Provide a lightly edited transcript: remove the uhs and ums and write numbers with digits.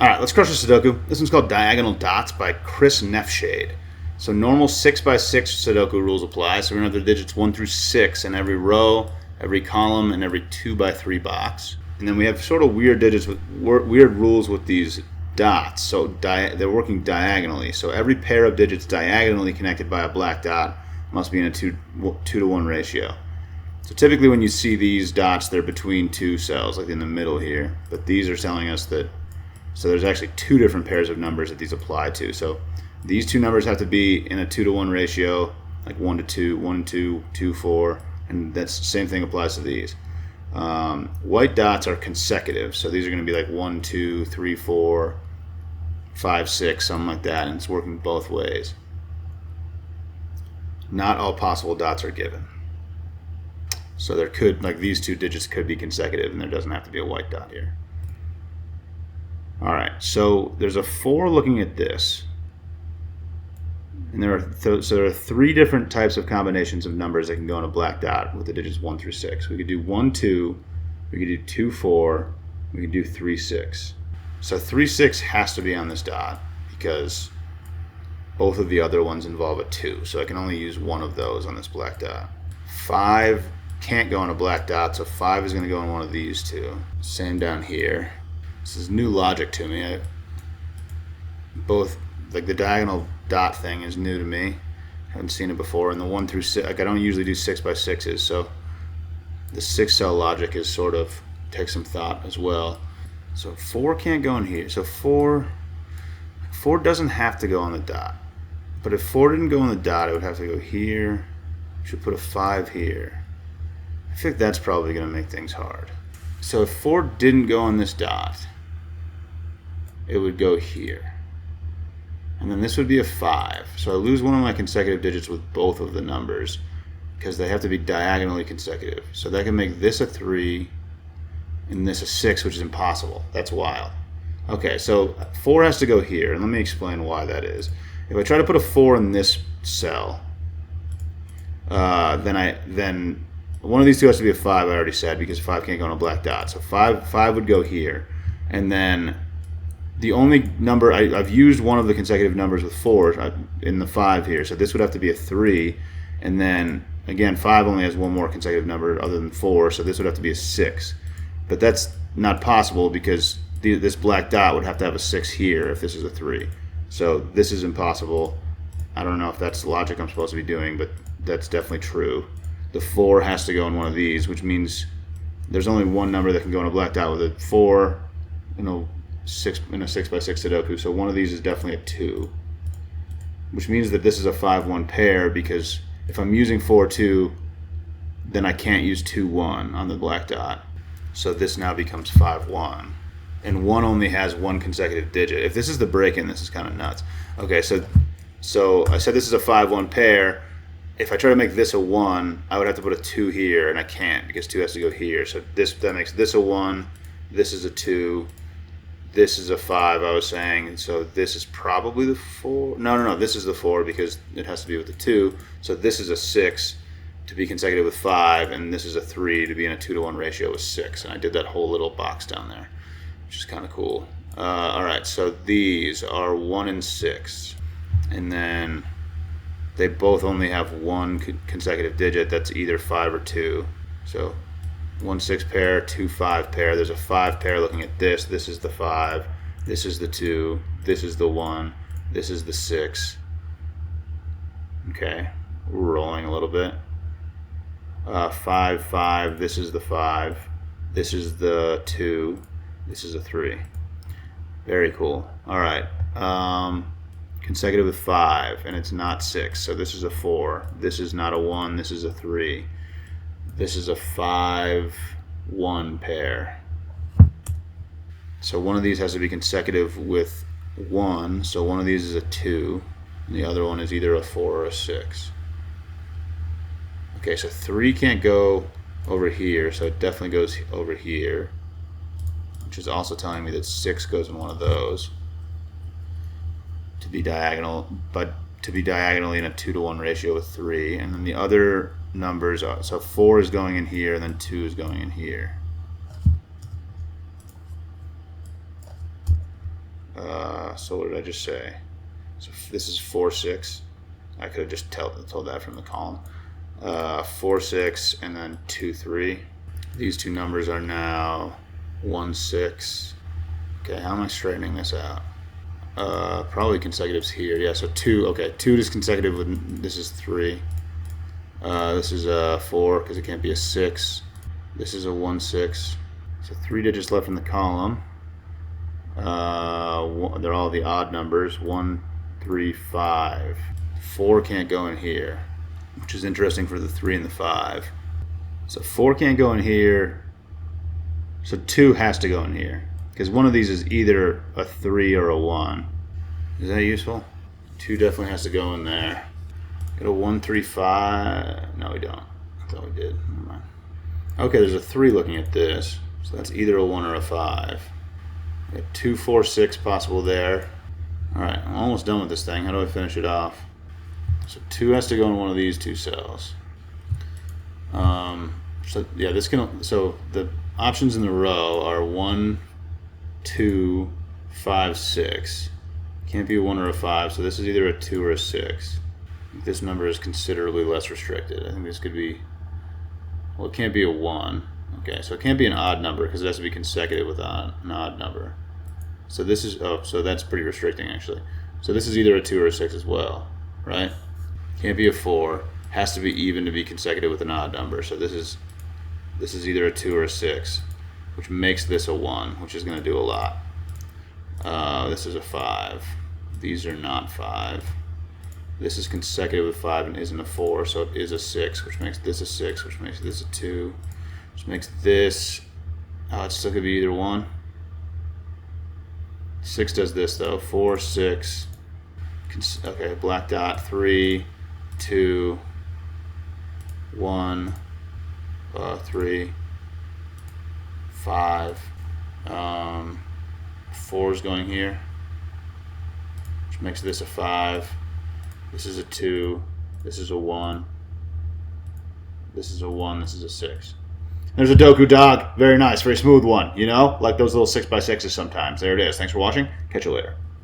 All right, let's crush a Sudoku. This one's called Diagonal Dots by Chris Nefshade. So normal 6x6 Sudoku rules apply. So we're going to have the digits 1 through 6 in every row, every column, and every 2x3 box. And then we have sort of weird digits with weird rules with these dots. So they're working diagonally. So every pair of digits diagonally connected by a black dot must be in a 2 to 1 ratio. So typically when you see these dots, they're between two cells, like in the middle here. But these are telling us that, so there's actually two different pairs of numbers that these apply to. So these two numbers have to be in a 2 to 1 ratio, like 1 to 2, 1 to 2, 2, 4, and that's the same thing applies to these. White dots are consecutive, so these are going to be like 1, 2, 3, 4, 5, 6, something like that, and it's working both ways. Not all possible dots are given. So there could, like these two digits could be consecutive, and there doesn't have to be a white dot here. All right, so there's a 4 looking at this. And there are 3 different types of combinations of numbers that can go on a black dot with the digits 1 through 6. We could do 1, 2, we could do 2, 4, we could do 3, 6. So 3, 6 has to be on this dot because both of the other ones involve a 2. So I can only use one of those on this black dot. 5 can't go on a black dot, so 5 is going to go on one of these two. Same down here. This is new logic to me. Both, like the diagonal dot thing is new to me. I haven't seen it before. And the 1 through 6, like I don't usually do 6x6s, so the 6 cell logic is sort of takes some thought as well. So 4 can't go in here. So 4 doesn't have to go on the dot. But if 4 didn't go on the dot, it would have to go here. Should put a 5 here. I think that's probably going to make things hard. So if 4 didn't go on this dot, it would go here. And then this would be a 5. So I lose one of my consecutive digits with both of the numbers because they have to be diagonally consecutive. So that can make this a 3 and this a 6, which is impossible. That's wild. Okay, so 4 has to go here, and let me explain why that is. If I try to put a 4 in this cell, then one of these two has to be a 5, I already said, because 5 can't go on a black dot. So 5 would go here. And then the only number, I've used one of the consecutive numbers with 4 in the 5 here. So this would have to be a 3. And then, again, 5 only has one more consecutive number other than 4. So this would have to be a 6. But that's not possible because this black dot would have to have a 6 here if this is a 3. So this is impossible. I don't know if that's the logic I'm supposed to be doing, but that's definitely true. The 4 has to go in one of these, which means there's only one number that can go in a black dot with a 4 in a 6x6 Sudoku. So one of these is definitely a 2, which means that this is a 5-1 pair because if I'm using 4-2, then I can't use 2-1 on the black dot. So this now becomes 5-1. And 1 only has one consecutive digit. If this is the break-in, this is kind of nuts. Okay, so I said this is a 5-1 pair. If I try to make this a 1, I would have to put a 2 here, and I can't because 2 has to go here. So that makes this a 1, this is a 2, this is a 5, I was saying. And so this is probably the 4. No, this is the 4 because it has to be with the 2. So this is a 6 to be consecutive with 5, and this is a 3 to be in a 2 to 1 ratio with 6. And I did that whole little box down there, which is kind of cool. All right, so these are 1 and 6. And then they both only have one consecutive digit that's either 5 or 2. So 1-6 pair, 2-5 pair. There's a 5 pair looking at this. This is the 5. This is the 2. This is the 1. This is the 6. Okay, rolling a little bit. 5, 5. This is the 5. This is the 2. This is a 3. Very cool. All right. Consecutive with 5, and it's not 6. So this is a 4. This is not a 1. This is a 3. This is a 5-1 pair. So one of these has to be consecutive with 1. So one of these is a 2, and the other one is either a 4 or a 6. Okay, so 3 can't go over here, so it definitely goes over here, which is also telling me that 6 goes in one of those to be diagonal, but to be diagonally in a 2 to 1 ratio with 3. And then the other numbers are, so 4 is going in here, and then 2 is going in here. So what did I just say? So this is 4, 6. I could have just told that from the column. 4, 6, and then 2, 3. These two numbers are now 1, 6. Okay, how am I straightening this out? Probably consecutives here. Yeah, so 2. Okay, 2 is consecutive with, this is 3. This is a 4 because it can't be a 6. This is a 1, 6. So 3 digits left in the column. They're all the odd numbers. 1, 3, 5. 4 can't go in here, which is interesting for the 3 and the 5. So 4 can't go in here. So 2 has to go in here because one of these is either a 3 or a 1. Is that useful? 2 definitely has to go in there. Got a 1, 3, 5. No, we don't. I thought we did. Never mind. Okay, there's a 3 looking at this. So that's either a 1 or a 5. We got 2, 4, 6 possible there. Alright, I'm almost done with this thing. How do I finish it off? So 2 has to go in one of these two cells. So yeah, so the options in the row are 1, 2, 5, 6. Can't be a 1 or a 5, so this is either a 2 or a 6. This number is considerably less restricted. I think this could be, well, it can't be a 1. Okay, so it can't be an odd number because it has to be consecutive with an odd number. So this is, so that's pretty restricting actually. So this is either a 2 or a 6 as well, right? Can't be a 4. Has to be even to be consecutive with an odd number. So this is either a 2 or a 6, which makes this a 1, which is going to do a lot. This is a 5. These are not 5. This is consecutive with 5 and isn't a 4, so it is a 6, which makes this a 6, which makes this a 2, which makes this, it still could be either 1. 6 does this though. 4, 6. Okay, black dot. 3, 2, 1, 3, 5. 4 is going here, which makes this a 5. This is a 2. This is a 1. This is a 1. This is a 6. There's a Doku dog. Very nice. Very smooth one. You know, like those little 6x6s sometimes. There it is. Thanks for watching. Catch you later.